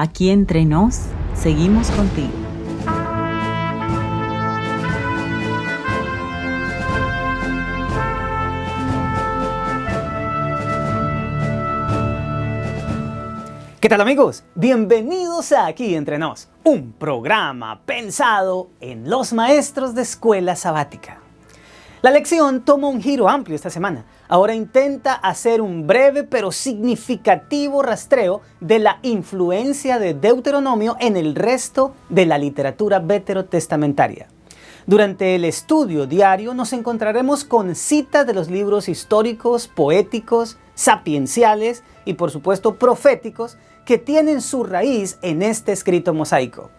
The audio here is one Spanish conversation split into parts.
Aquí entre nos, seguimos contigo. ¿Qué tal, amigos? Bienvenidos a Aquí Entre Nos, un programa pensado en los maestros de escuela sabática. La lección toma un giro amplio esta semana. Ahora intenta hacer un breve pero significativo rastreo de la influencia de Deuteronomio en el resto de la literatura veterotestamentaria. Durante el estudio diario nos encontraremos con citas de los libros históricos, poéticos, sapienciales y por supuesto proféticos que tienen su raíz en este escrito mosaico.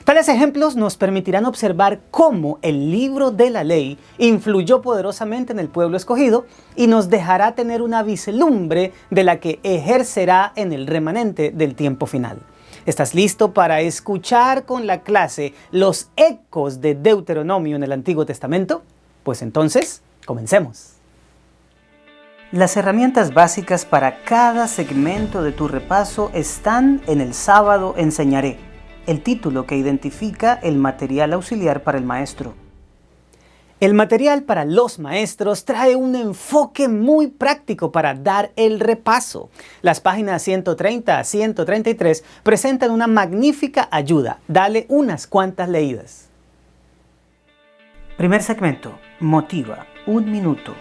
Tales ejemplos nos permitirán observar cómo el libro de la ley influyó poderosamente en el pueblo escogido y nos dejará tener una vislumbre de la que ejercerá en el remanente del tiempo final. ¿Estás listo para escuchar con la clase los ecos de Deuteronomio en el Antiguo Testamento? Pues entonces, comencemos. Las herramientas básicas para cada segmento de tu repaso están en El sábado enseñaré, el título que identifica el material auxiliar para el maestro. El material para los maestros trae un enfoque muy práctico para dar el repaso. Las páginas 130 a 133 presentan una magnífica ayuda. Dale unas cuantas leídas. Primer segmento. Motiva. 1 minuto.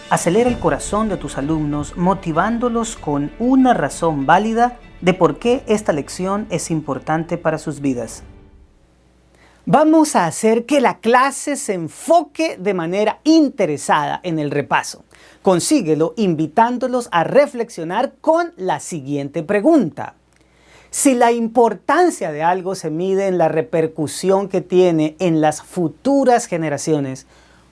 Acelera el corazón de tus alumnos motivándolos con una razón válida de por qué esta lección es importante para sus vidas. Vamos a hacer que la clase se enfoque de manera interesada en el repaso. Consíguelo invitándolos a reflexionar con la siguiente pregunta. Si la importancia de algo se mide en la repercusión que tiene en las futuras generaciones,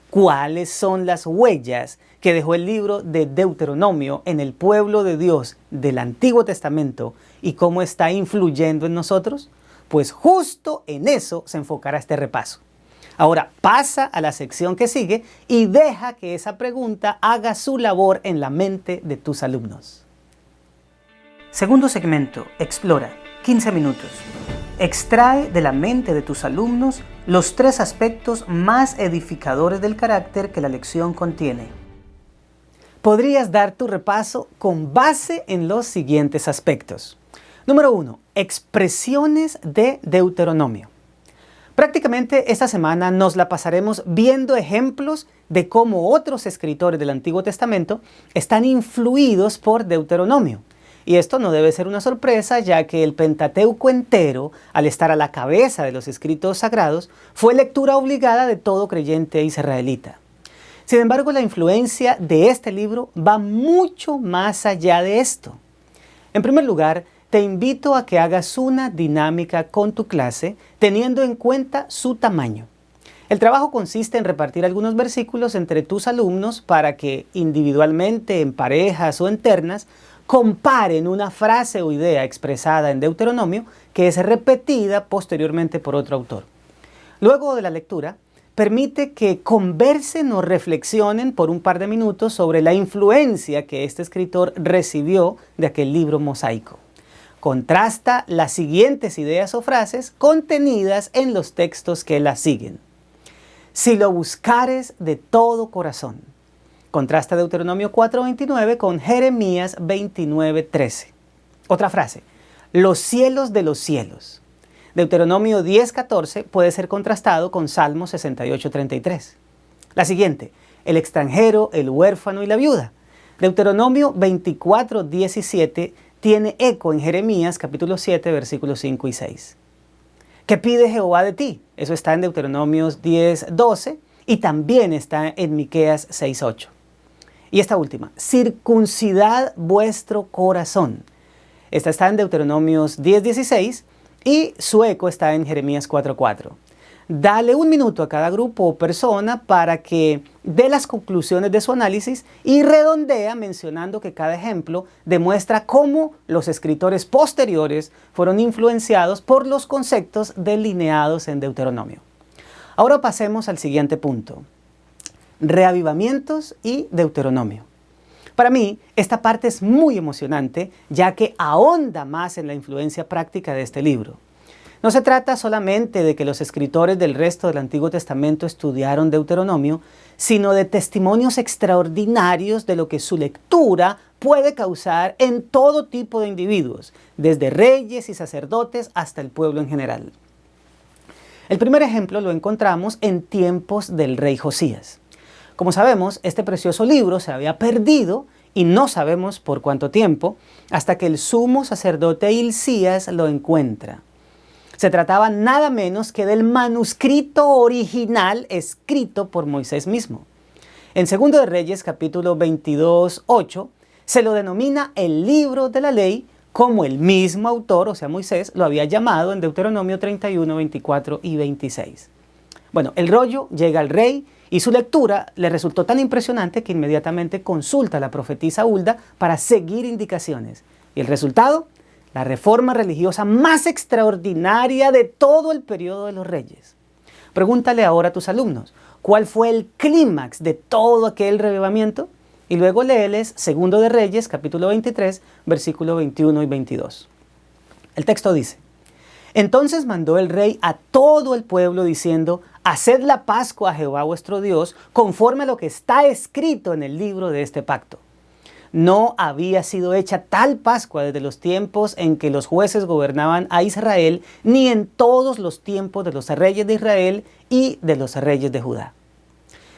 ¿cuáles son las huellas que dejó el libro de Deuteronomio en el pueblo de Dios del Antiguo Testamento y cómo está influyendo en nosotros? Pues justo en eso se enfocará este repaso. Ahora pasa a la sección que sigue y deja que esa pregunta haga su labor en la mente de tus alumnos. Segundo segmento, explora, 15 minutos. Extrae de la mente de tus alumnos los 3 aspectos más edificadores del carácter que la lección contiene. Podrías dar tu repaso con base en los siguientes aspectos. Número 1. Expresiones de Deuteronomio. Prácticamente esta semana nos la pasaremos viendo ejemplos de cómo otros escritores del Antiguo Testamento están influidos por Deuteronomio. Y esto no debe ser una sorpresa, ya que el Pentateuco entero, al estar a la cabeza de los escritos sagrados, fue lectura obligada de todo creyente israelita. Sin embargo, la influencia de este libro va mucho más allá de esto. En primer lugar, te invito a que hagas una dinámica con tu clase teniendo en cuenta su tamaño. El trabajo consiste en repartir algunos versículos entre tus alumnos para que individualmente, en parejas o en ternas, comparen una frase o idea expresada en Deuteronomio que es repetida posteriormente por otro autor. Luego de la lectura, permite que conversen o reflexionen por un par de minutos sobre la influencia que este escritor recibió de aquel libro mosaico. Contrasta las siguientes ideas o frases contenidas en los textos que las siguen. Si lo buscares de todo corazón. Contrasta Deuteronomio 4:29 con Jeremías 29:13. Otra frase. Los cielos de los cielos. Deuteronomio 10:14 puede ser contrastado con Salmo 68:33. La siguiente. El extranjero, el huérfano y la viuda. Deuteronomio 24:17 tiene eco en Jeremías capítulo 7, versículos 5 y 6. ¿Qué pide Jehová de ti? Eso está en Deuteronomios 10:12 y también está en Miqueas 6:8. Y esta última, circuncidad vuestro corazón. Esta está en Deuteronomios 10:16 y su eco está en Jeremías 4:4. Dale 1 minuto a cada grupo o persona para que dé las conclusiones de su análisis y redondea mencionando que cada ejemplo demuestra cómo los escritores posteriores fueron influenciados por los conceptos delineados en Deuteronomio. Ahora pasemos al siguiente punto. Reavivamientos y Deuteronomio. Para mí, esta parte es muy emocionante, ya que ahonda más en la influencia práctica de este libro. No se trata solamente de que los escritores del resto del Antiguo Testamento estudiaron Deuteronomio, sino de testimonios extraordinarios de lo que su lectura puede causar en todo tipo de individuos, desde reyes y sacerdotes hasta el pueblo en general. El primer ejemplo lo encontramos en tiempos del rey Josías. Como sabemos, este precioso libro se había perdido y no sabemos por cuánto tiempo, hasta que el sumo sacerdote Hilcías lo encuentra. Se trataba nada menos que del manuscrito original escrito por Moisés mismo. En 2 de Reyes, capítulo 22:8, se lo denomina el libro de la ley, como el mismo autor, o sea Moisés, lo había llamado en Deuteronomio 31, 24 y 26. Bueno, el rollo llega al rey y su lectura le resultó tan impresionante que inmediatamente consulta a la profetisa Hulda para seguir indicaciones. ¿Y el resultado? La reforma religiosa más extraordinaria de todo el periodo de los reyes. Pregúntale ahora a tus alumnos, ¿cuál fue el clímax de todo aquel revivamiento? Y luego léeles 2 de Reyes, capítulo 23, versículo 21 y 22. El texto dice: Entonces mandó el rey a todo el pueblo diciendo: Haced la Pascua a Jehová vuestro Dios, conforme a lo que está escrito en el libro de este pacto. No había sido hecha tal Pascua desde los tiempos en que los jueces gobernaban a Israel, ni en todos los tiempos de los reyes de Israel y de los reyes de Judá.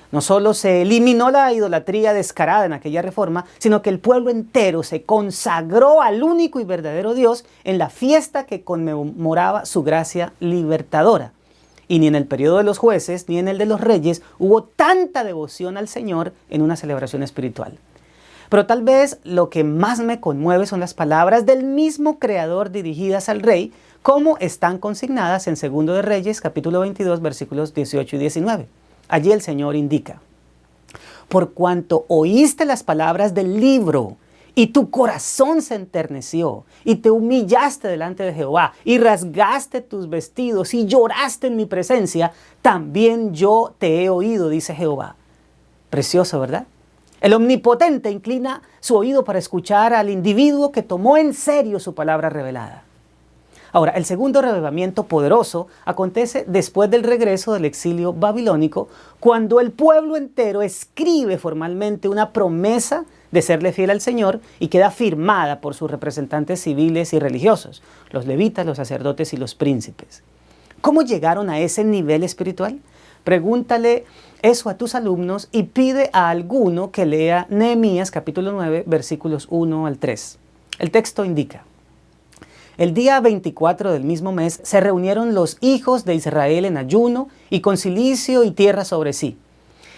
No solo se eliminó la idolatría descarada en aquella reforma, sino que el pueblo entero se consagró al único y verdadero Dios en la fiesta que conmemoraba su gracia libertadora. Y ni en el periodo de los jueces ni en el de los reyes hubo tanta devoción al Señor en una celebración espiritual. Pero tal vez lo que más me conmueve son las palabras del mismo Creador dirigidas al rey, como están consignadas en 2 de Reyes, capítulo 22, versículos 18 y 19. Allí el Señor indica: Por cuanto oíste las palabras del libro, y tu corazón se enterneció, y te humillaste delante de Jehová, y rasgaste tus vestidos, y lloraste en mi presencia, también yo te he oído, dice Jehová. Precioso, ¿verdad? El Omnipotente inclina su oído para escuchar al individuo que tomó en serio su palabra revelada. Ahora, el segundo revivamiento poderoso acontece después del regreso del exilio babilónico, cuando el pueblo entero escribe formalmente una promesa de serle fiel al Señor y queda firmada por sus representantes civiles y religiosos, los levitas, los sacerdotes y los príncipes. ¿Cómo llegaron a ese nivel espiritual? Pregúntale eso a tus alumnos y pide a alguno que lea Nehemías capítulo 9, versículos 1 al 3. El texto indica: El día 24 del mismo mes se reunieron los hijos de Israel en ayuno y con cilicio y tierra sobre sí.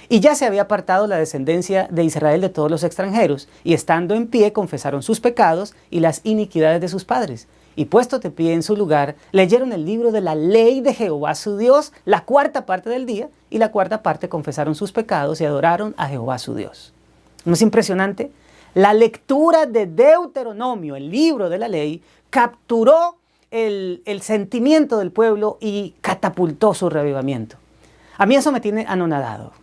Y ya se había apartado la descendencia de Israel de todos los extranjeros, y estando en pie confesaron sus pecados y las iniquidades de sus padres. Y puesto de pie en su lugar, leyeron el libro de la ley de Jehová su Dios, la cuarta parte del día, y la cuarta parte confesaron sus pecados y adoraron a Jehová su Dios. ¿No es impresionante? La lectura de Deuteronomio, el libro de la ley, capturó el sentimiento del pueblo y catapultó su revivamiento. A mí eso me tiene anonadado,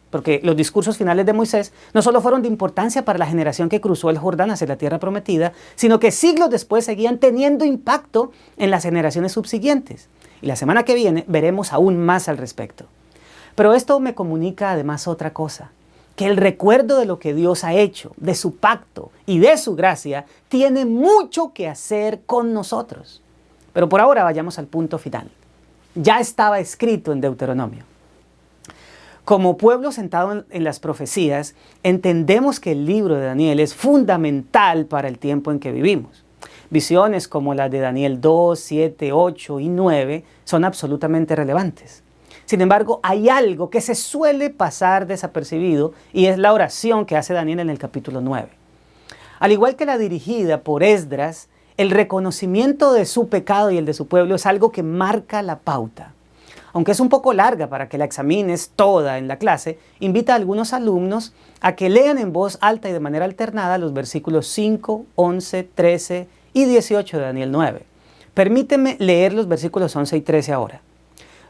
porque los discursos finales de Moisés no solo fueron de importancia para la generación que cruzó el Jordán hacia la tierra prometida, sino que siglos después seguían teniendo impacto en las generaciones subsiguientes. Y la semana que viene veremos aún más al respecto. Pero esto me comunica además otra cosa: que el recuerdo de lo que Dios ha hecho, de su pacto y de su gracia, tiene mucho que hacer con nosotros. Pero por ahora vayamos al punto final. Ya estaba escrito en Deuteronomio. Como pueblo sentado en las profecías, entendemos que el libro de Daniel es fundamental para el tiempo en que vivimos. Visiones como las de Daniel 2, 7, 8 y 9 son absolutamente relevantes. Sin embargo, hay algo que se suele pasar desapercibido, y es la oración que hace Daniel en el capítulo 9. Al igual que la dirigida por Esdras, el reconocimiento de su pecado y el de su pueblo es algo que marca la pauta. Aunque es un poco larga para que la examines toda en la clase, invita a algunos alumnos a que lean en voz alta y de manera alternada los versículos 5, 11, 13 y 18 de Daniel 9. Permíteme leer los versículos 11 y 13 ahora.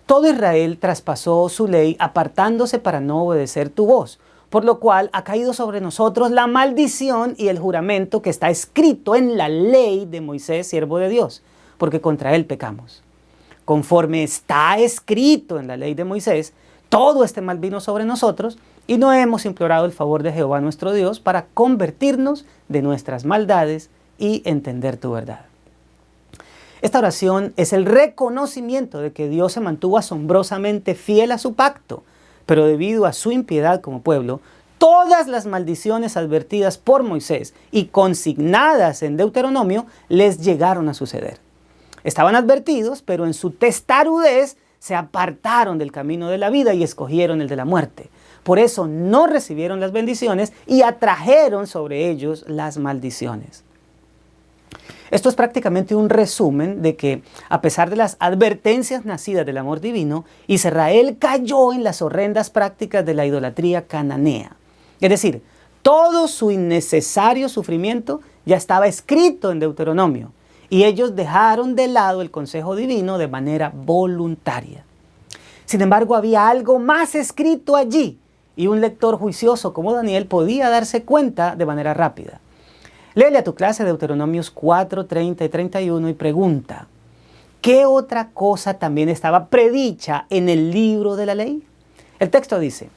Todo Israel traspasó su ley apartándose para no obedecer tu voz, por lo cual ha caído sobre nosotros la maldición y el juramento que está escrito en la ley de Moisés, siervo de Dios, porque contra él pecamos. Conforme está escrito en la ley de Moisés, todo este mal vino sobre nosotros y no hemos implorado el favor de Jehová nuestro Dios para convertirnos de nuestras maldades y entender tu verdad. Esta oración es el reconocimiento de que Dios se mantuvo asombrosamente fiel a su pacto, pero debido a su impiedad como pueblo, todas las maldiciones advertidas por Moisés y consignadas en Deuteronomio les llegaron a suceder. Estaban advertidos, pero en su testarudez se apartaron del camino de la vida y escogieron el de la muerte. Por eso no recibieron las bendiciones y atrajeron sobre ellos las maldiciones. Esto es prácticamente un resumen de que, a pesar de las advertencias nacidas del amor divino, Israel cayó en las horrendas prácticas de la idolatría cananea. Es decir, todo su innecesario sufrimiento ya estaba escrito en Deuteronomio y ellos dejaron de lado el consejo divino de manera voluntaria. Sin embargo, había algo más escrito allí y un lector juicioso como Daniel podía darse cuenta de manera rápida. Léele a tu clase Deuteronomios 4, 30 y 31 y pregunta, ¿qué otra cosa también estaba predicha en el libro de la ley? El texto dice,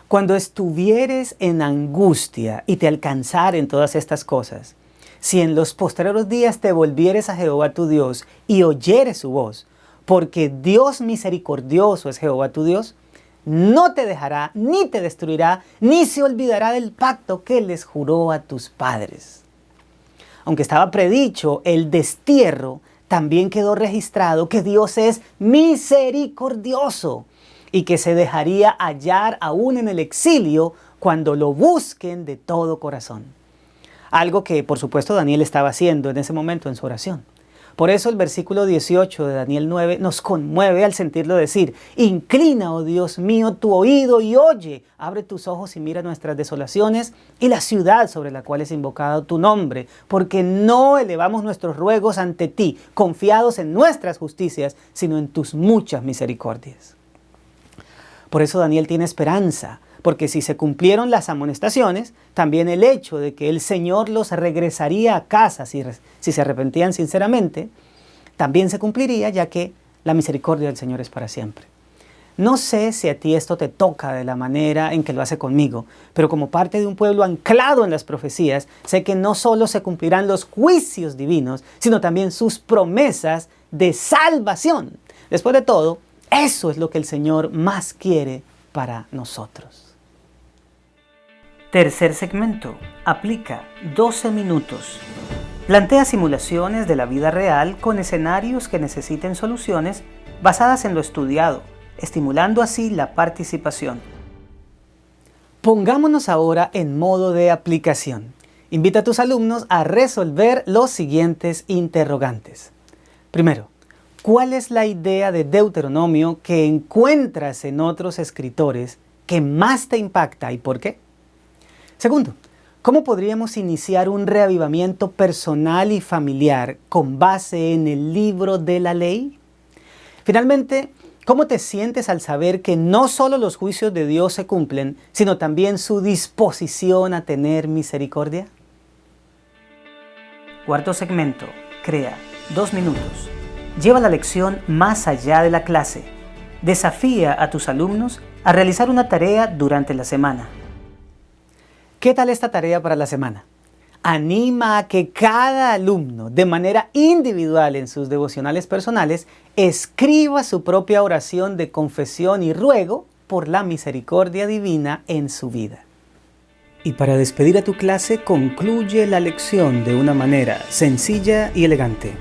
cuando estuvieres en angustia y te alcanzaren todas estas cosas, si en los postreros días te volvieres a Jehová tu Dios y oyeres su voz, porque Dios misericordioso es Jehová tu Dios, no te dejará, ni te destruirá, ni se olvidará del pacto que les juró a tus padres. Aunque estaba predicho el destierro, también quedó registrado que Dios es misericordioso y que se dejaría hallar aún en el exilio cuando lo busquen de todo corazón. Algo que, por supuesto, Daniel estaba haciendo en ese momento en su oración. Por eso el versículo 18 de Daniel 9 nos conmueve al sentirlo decir, inclina, oh Dios mío, tu oído y oye, abre tus ojos y mira nuestras desolaciones y la ciudad sobre la cual es invocado tu nombre, porque no elevamos nuestros ruegos ante ti, confiados en nuestras justicias, sino en tus muchas misericordias. Por eso Daniel tiene esperanza, porque si se cumplieron las amonestaciones, también el hecho de que el Señor los regresaría a casa si se arrepentían sinceramente, también se cumpliría, ya que la misericordia del Señor es para siempre. No sé si a ti esto te toca de la manera en que lo hace conmigo, pero como parte de un pueblo anclado en las profecías, sé que no solo se cumplirán los juicios divinos, sino también sus promesas de salvación. Después de todo, eso es lo que el Señor más quiere para nosotros. Tercer segmento. Aplica 12 minutos. Plantea simulaciones de la vida real con escenarios que necesiten soluciones basadas en lo estudiado, estimulando así la participación. Pongámonos ahora en modo de aplicación. Invita a tus alumnos a resolver los siguientes interrogantes. Primero, ¿cuál es la idea de Deuteronomio que encuentras en otros escritores que más te impacta y por qué? Segundo, ¿cómo podríamos iniciar un reavivamiento personal y familiar con base en el libro de la ley? Finalmente, ¿cómo te sientes al saber que no solo los juicios de Dios se cumplen, sino también su disposición a tener misericordia? Cuarto segmento. Crea 2 minutos. Lleva la lección más allá de la clase. Desafía a tus alumnos a realizar una tarea durante la semana. ¿Qué tal esta tarea para la semana? Anima a que cada alumno, de manera individual en sus devocionales personales, escriba su propia oración de confesión y ruego por la misericordia divina en su vida. Y para despedir a tu clase, concluye la lección de una manera sencilla y elegante.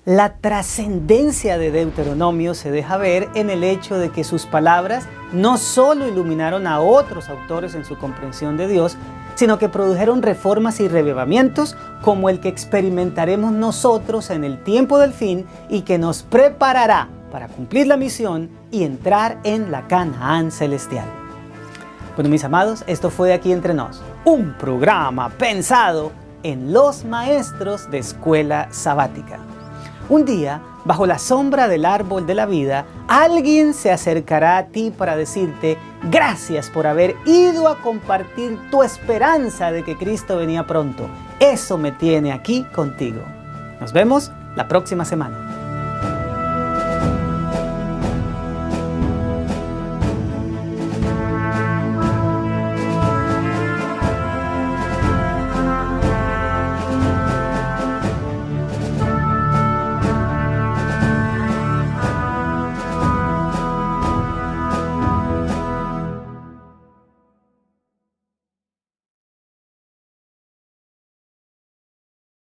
La trascendencia de Deuteronomio se deja ver en el hecho de que sus palabras no solo iluminaron a otros autores en su comprensión de Dios, sino que produjeron reformas y revivamientos como el que experimentaremos nosotros en el tiempo del fin y que nos preparará para cumplir la misión y entrar en la Canaán celestial. Bueno, mis amados, esto fue Aquí Entre Nos, un programa pensado en los maestros de escuela sabática. Un día, bajo la sombra del árbol de la vida, alguien se acercará a ti para decirte gracias por haber ido a compartir tu esperanza de que Cristo venía pronto. Eso me tiene aquí contigo. Nos vemos la próxima semana.